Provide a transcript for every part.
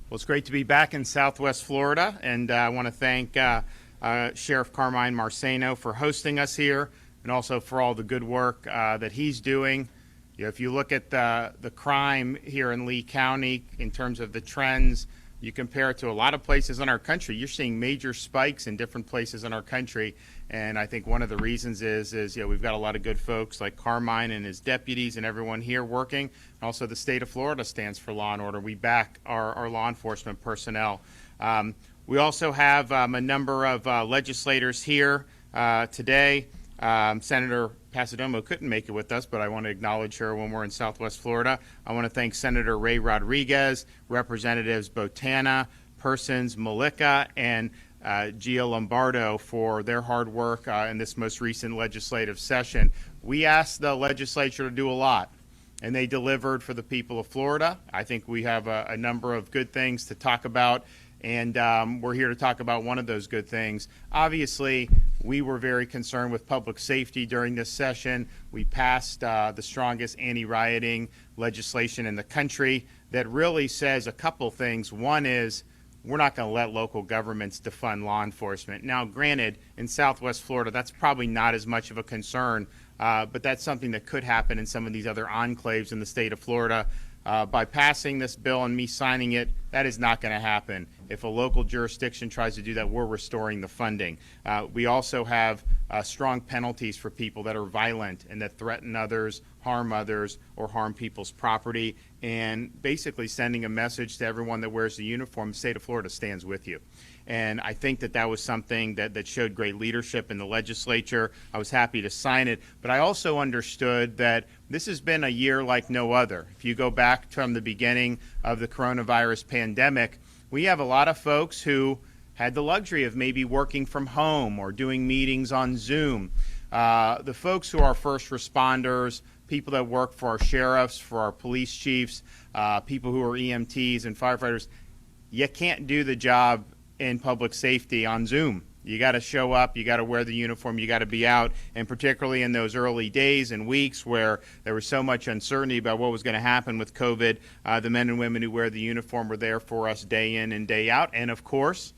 Well, it's great to be back in Southwest Florida, and I want to thank Sheriff Carmine Marceno for hosting us here, and also for all the good work that he's doing. You know, if you look at the crime here in Lee County in terms of the trends, you compare it to a lot of places in our country, you're seeing major spikes in different places in our country. And I think one of the reasons is you know, we've got a lot of good folks like Carmine and his deputies and everyone here working. And also the state of Florida stands for law and order. We back our law enforcement personnel. We also have a number of legislators here today. Senator Pasadomo couldn't make it with us, but I want to acknowledge her when we're in Southwest Florida. I want to thank Senator Ray Rodriguez, Representatives Botana, Persons, Malika, and Gia Lombardo for their hard work in this most recent legislative session. We asked the legislature to do a lot, and they delivered for the people of Florida. I think we have a number of good things to talk about, and we're here to talk about one of those good things. Obviously, we were very concerned with public safety during this session. We passed the strongest anti-rioting legislation in the country that really says a couple things. One is we're not going to let local governments defund law enforcement. Now, granted, in Southwest Florida, that's probably not as much of a concern, but that's something that could happen in some of these other enclaves in the state of Florida. By passing this bill and me signing it, that is not going to happen. If a local jurisdiction tries to do that, we're restoring the funding. We also have strong penalties for people that are violent and that threaten others, or harm people's property, and basically sending a message to everyone that wears the uniform, the state of Florida stands with you. And I think that was something that showed great leadership in the legislature. I was happy to sign it, but I also understood that this has been a year like no other. If you go back from the beginning of the coronavirus pandemic, we have a lot of folks who had the luxury of maybe working from home or doing meetings on Zoom. The folks who are first responders, people that work for our sheriffs, for our police chiefs, people who are EMTs and firefighters, you can't do the job in public safety on Zoom. You got to show up, you got to wear the uniform, you got to be out, and particularly in those early days and weeks where there was so much uncertainty about what was going to happen with COVID, the men and women who wear the uniform were there for us day in and day out. And of course,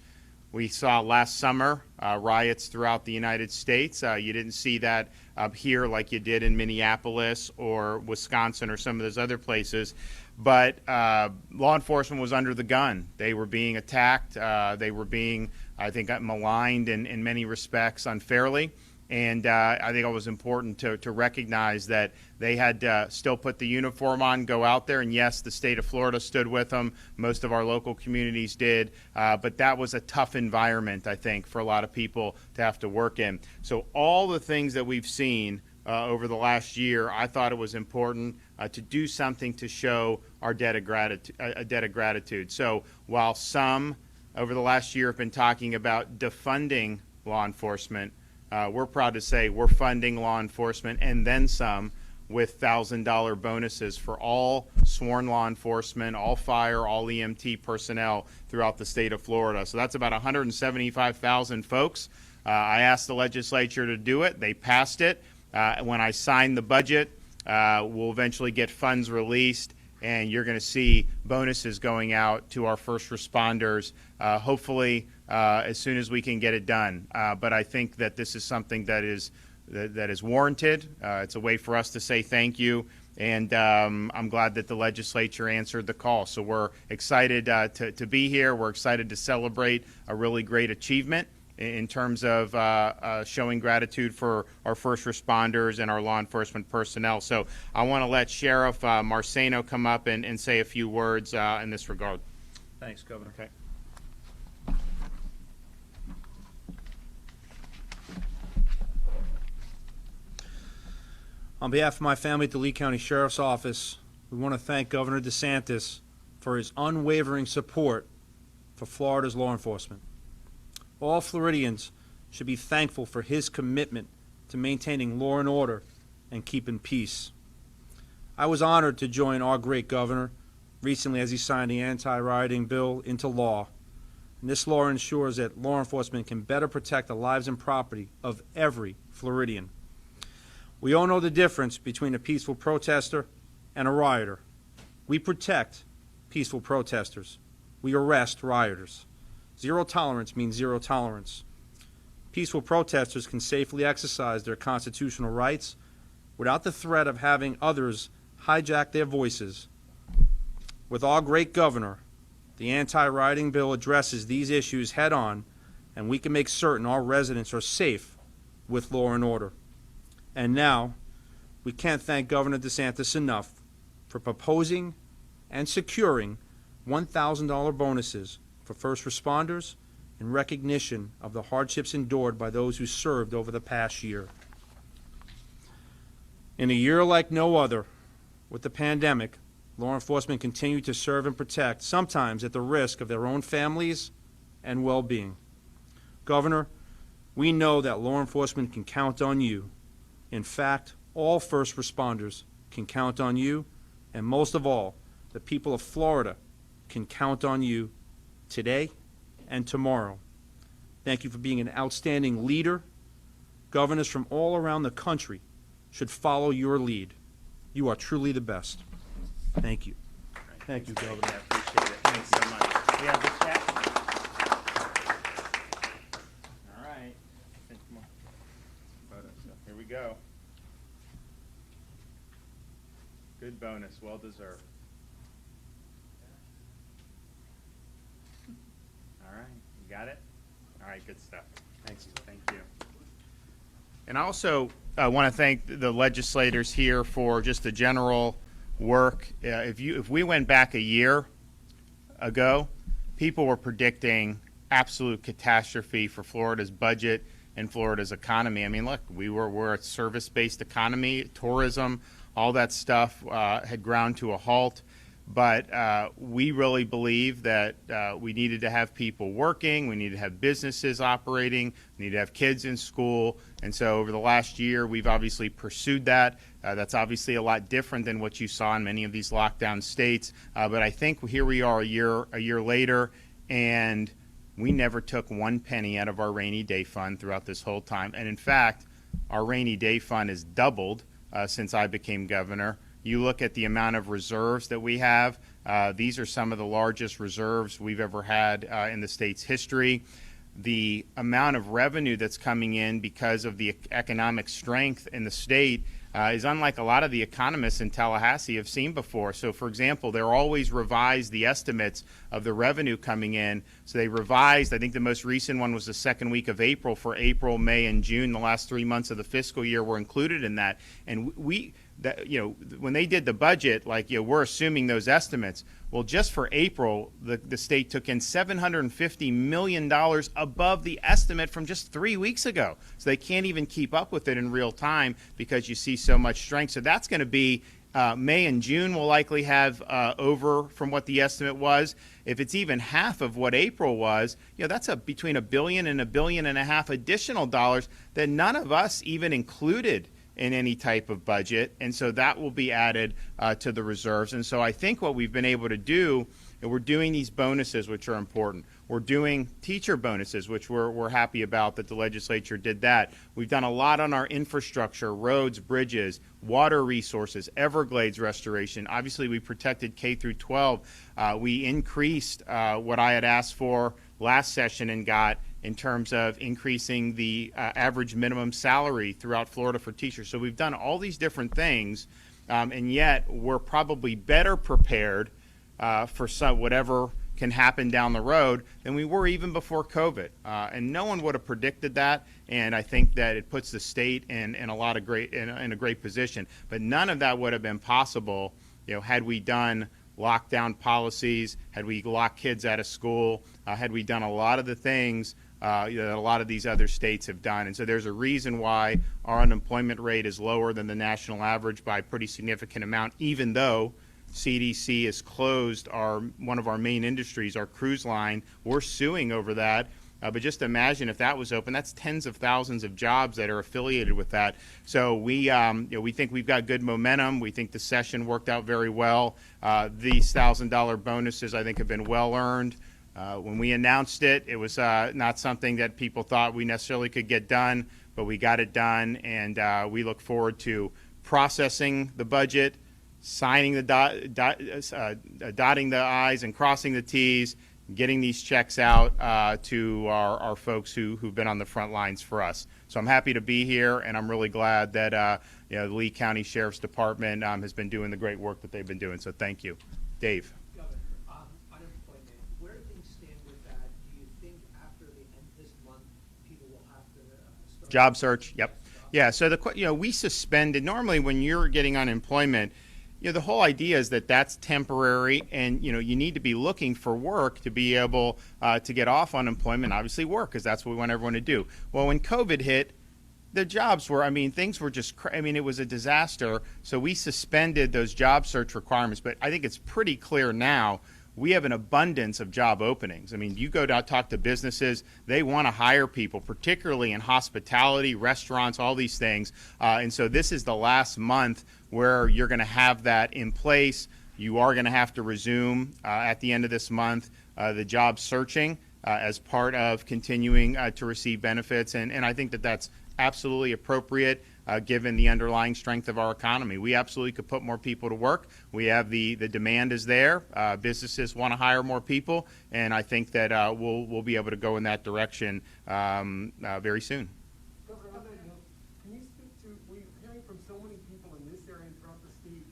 we saw last summer riots throughout the United States. You didn't see that up here like you did in Minneapolis or Wisconsin or some of those other places. But law enforcement was under the gun. They were being attacked. They were being, I think, maligned in many respects unfairly. And I think it was important to recognize that they had to still put the uniform on, go out there. And yes, the state of Florida stood with them. Most of our local communities did. But that was a tough environment, I think, for a lot of people to have to work in. So all the things that we've seen over the last year, I thought it was important to do something to show our debt of gratitude. So while some over the last year have been talking about defunding law enforcement, we're proud to say we're funding law enforcement and then some with $1,000 bonuses for all sworn law enforcement, all fire, all EMT personnel throughout the state of Florida. So that's about 175,000 folks. I asked the legislature to do it. They passed it. When I sign the budget, we'll eventually get funds released, and you're going to see bonuses going out to our first responders, hopefully as soon as we can get it done. But I think that this is something that is warranted. It's a way for us to say thank you, and I'm glad that the legislature answered the call. So we're excited to be here. We're excited to celebrate a really great achievement in terms of showing gratitude for our first responders and our law enforcement personnel. So I want to let Sheriff Marceno come up and say a few words in this regard. Thanks, Governor. Okay. On behalf of my family at the Lee County Sheriff's Office, we want to thank Governor DeSantis for his unwavering support for Florida's law enforcement. All Floridians should be thankful for his commitment to maintaining law and order and keeping peace. I was honored to join our great governor recently as he signed the anti-rioting bill into law. And this law ensures that law enforcement can better protect the lives and property of every Floridian. We all know the difference between a peaceful protester and a rioter. We protect peaceful protesters. we arrest rioters. Zero tolerance means zero tolerance. Peaceful protesters can safely exercise their constitutional rights without the threat of having others hijack their voices. With our great governor, the anti-rioting bill addresses these issues head-on, and we can make certain our residents are safe with law and order. And now, we can't thank Governor DeSantis enough for proposing and securing $1,000 bonuses for first responders in recognition of the hardships endured by those who served over the past year. In a year like no other, with the pandemic, law enforcement continued to serve and protect, sometimes at the risk of their own families and well-being. Governor, we know that law enforcement can count on you. In fact, all first responders can count on you, and most of all, the people of Florida can count on you today and tomorrow. Thank you for being an outstanding leader. Governors from all around the country should follow your lead. You are truly the best. Thank you. Thank you, Governor. I appreciate it. Thanks so much. We have this back. All right. Come on. Here we go. Good bonus, well deserved. All right, you got it? All right, good stuff. Thanks. Thank you. And I also want to thank the legislators here for just the general work. If we went back a year ago, people were predicting absolute catastrophe for Florida's budget and Florida's economy. I mean, look, we're a service-based economy, tourism, all that stuff had ground to a halt. But we really believe that we needed to have people working, we need to have businesses operating, we need to have kids in school. And so over the last year, we've obviously pursued that. That's obviously a lot different than what you saw in many of these lockdown states. But I think here we are a year later, and we never took one penny out of our rainy day fund throughout this whole time. And in fact, our rainy day fund has doubled since I became governor. You look at the amount of reserves that we have. These are some of the largest reserves we've ever had in the state's history. The amount of revenue that's coming in because of the economic strength in the state is unlike a lot of the economists in Tallahassee have seen before. So, for example, they're always revised the estimates of the revenue coming in. So they revised, I think the most recent one was the second week of April for April, May, and June. The last 3 months of the fiscal year were included in that. And when they did the budget, we're assuming those estimates. Well, just for April, the state took in $750 million above the estimate from just 3 weeks ago. So they can't even keep up with it in real time because you see so much strength. So that's going to be May and June will likely have over from what the estimate was. If it's even half of what April was, that's between $1 billion and $1.5 billion additional dollars that none of us even included in any type of budget, and so that will be added to the reserves. And so I think what we've been able to do, and we're doing these bonuses, which are important. We're doing teacher bonuses, which we're happy about that the legislature did that. We've done a lot on our infrastructure, roads, bridges, water resources, Everglades restoration. Obviously, we protected K through 12. We increased what I had asked for last session and got in terms of increasing the average minimum salary throughout Florida for teachers. So we've done all these different things, and yet we're probably better prepared for whatever can happen down the road than we were even before COVID. And no one would have predicted that, and I think that it puts the state in a great position. But none of that would have been possible, had we done lockdown policies, had we locked kids out of school, had we done a lot of the things that a lot of these other states have done. And so there's a reason why our unemployment rate is lower than the national average by a pretty significant amount, even though CDC has closed one of our main industries, our cruise line. We're suing over that. But just imagine if that was open, that's tens of thousands of jobs that are affiliated with that. So we think we've got good momentum. We think the session worked out very well. These $1,000 bonuses, I think, have been well earned. When we announced it, it was not something that people thought we necessarily could get done, but we got it done, and we look forward to processing the budget, signing the dotting the I's and crossing the T's, getting these checks out to our folks who've been on the front lines for us. So I'm happy to be here, and I'm really glad that the Lee County Sheriff's Department has been doing the great work that they've been doing. So thank you. Dave. Governor, unemployment, where do things stand with that? Do you think after the end of this month, people will have to start? Job search, yep. Yeah, so we suspended, normally when you're getting unemployment, the whole idea is that that's temporary, and you need to be looking for work to be able to get off unemployment, obviously work, because that's what we want everyone to do. Well, when COVID hit, the jobs were, things were just, it was a disaster. So we suspended those job search requirements, but I think it's pretty clear now we have an abundance of job openings. You go to talk to businesses, they want to hire people, particularly in hospitality, restaurants, all these things. And so this is the last month where you're going to have that in place. You are going to have to resume at the end of this month the job searching as part of continuing to receive benefits. And I think that that's absolutely appropriate given the underlying strength of our economy. We absolutely could put more people to work. We have the demand is there. Businesses want to hire more people, and I think that we'll be able to go in that direction very soon. Governor, on that note, can you speak to, we're hearing from so many people in this area and throughout the state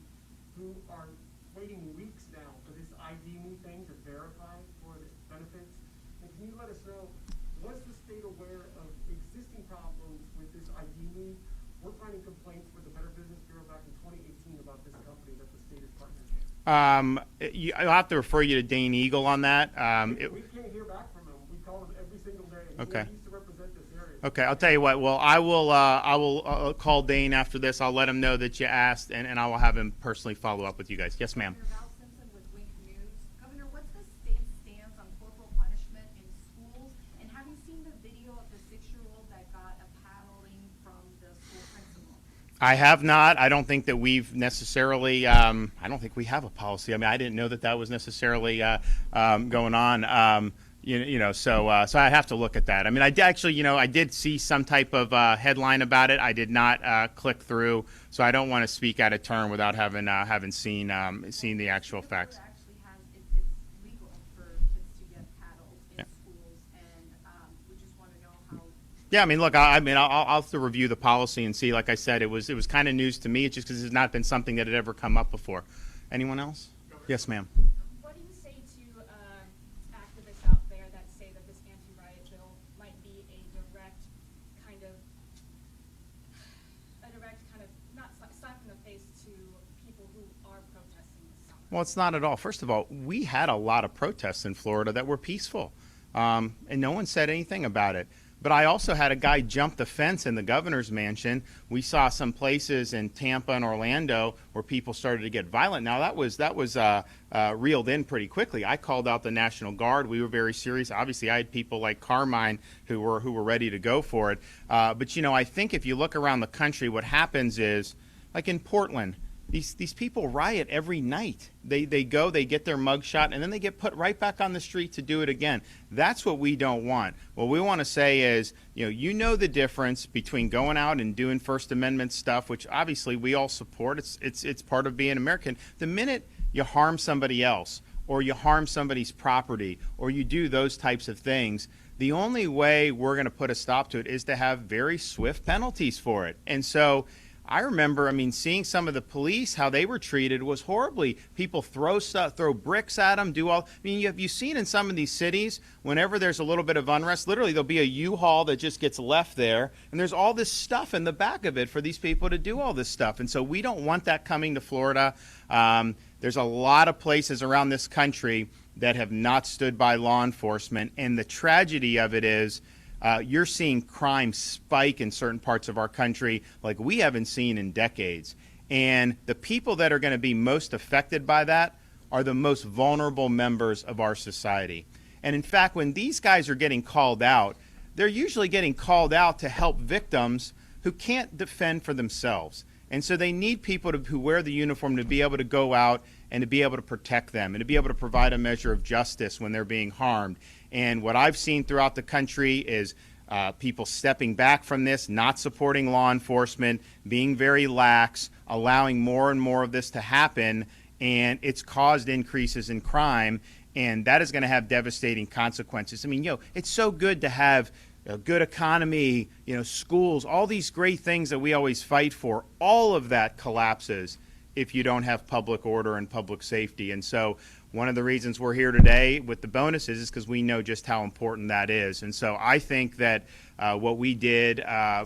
who are waiting weeks now for this ID.me thing to verify for the benefits? And can you let us know, was the state aware of existing problems with this ID.me? We're finding complaints with the Better Business Bureau back in 2018 about this company that the state is partnering with. I'll have to refer you to Dane Eagle on that. We can't hear back from him. We call him every single day. And Okay. He used to represent this area. Okay, I'll tell you what. Well, I will call Dane after this. I'll let him know that you asked, and I will have him personally follow up with you guys. Yes, ma'am. Governor Val Simpson with Wink News. Governor, what's the state's stance on corporal punishment in schools? And have you seen the video of the 6-year-old that got a paddling from the school principal? I have not. I don't think that we've necessarily. I don't think we have a policy. I didn't know that was necessarily going on. So I have to look at that. I did see some type of headline about it. I did not click through, so I don't want to speak out of turn without having seen the actual facts. It actually has, it's legal for kids to get paddled in schools, and we just want to know how. Yeah, look, I'll have to review the policy and see. Like I said, it was kind of news to me, just because it's not been something that had ever come up before. Anyone else? Yes, ma'am. What do you say to activists out there that say that this anti-riot bill might be a direct kind of not slap in the face to people who are protesting this summer? Well, it's not at all. First of all, we had a lot of protests in Florida that were peaceful, and no one said anything about it. But I also had a guy jump the fence in the governor's mansion. We saw some places in Tampa and Orlando where people started to get violent. Now that was reeled in pretty quickly. I called out the National Guard. We were very serious. Obviously, I had people like Carmine who were ready to go for it. But I think if you look around the country, what happens is, like in Portland, these people riot every night. They go, they get their mugshot, and then they get put right back on the street to do it again. That's what we don't want. What we want to say is, the difference between going out and doing First Amendment stuff, which obviously we all support. It's part of being American. The minute you harm somebody else, or you harm somebody's property, or you do those types of things, the only way we're going to put a stop to it is to have very swift penalties for it. And so I remember, seeing some of the police, how they were treated was horribly. People throw bricks at them, have you seen in some of these cities, whenever there's a little bit of unrest, literally there'll be a U-Haul that just gets left there, and there's all this stuff in the back of it for these people to do all this stuff. And so we don't want that coming to Florida. There's a lot of places around this country that have not stood by law enforcement, and the tragedy of it is, you're seeing crime spike in certain parts of our country like we haven't seen in decades. And the people that are going to be most affected by that are the most vulnerable members of our society. And in fact, when these guys are getting called out, they're usually getting called out to help victims who can't defend for themselves. And so they need people who wear the uniform to be able to go out and to be able to protect them and to be able to provide a measure of justice when they're being harmed. And what I've seen throughout the country is people stepping back from this, not supporting law enforcement, being very lax, allowing more and more of this to happen, and it's caused increases in crime, and that is going to have devastating consequences. I mean, it's so good to have a good economy, schools, all these great things that we always fight for. All of that collapses if you don't have public order and public safety. And so one of the reasons we're here today with the bonuses is because we know just how important that is. And so I think that what we did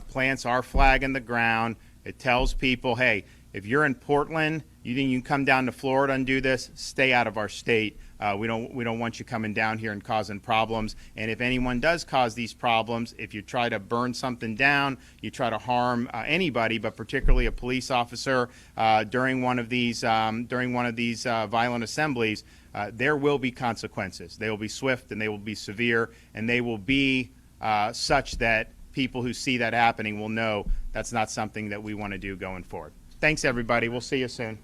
plants our flag in the ground. It tells people, hey, if you're in Portland, you think you can come down to Florida and do this, stay out of our state. We don't want you coming down here and causing problems. And if anyone does cause these problems, if you try to burn something down, you try to harm anybody, but particularly a police officer during one of these violent assemblies, there will be consequences. They will be swift and they will be severe, and they will be such that people who see that happening will know that's not something that we want to do going forward. Thanks, everybody. We'll see you soon.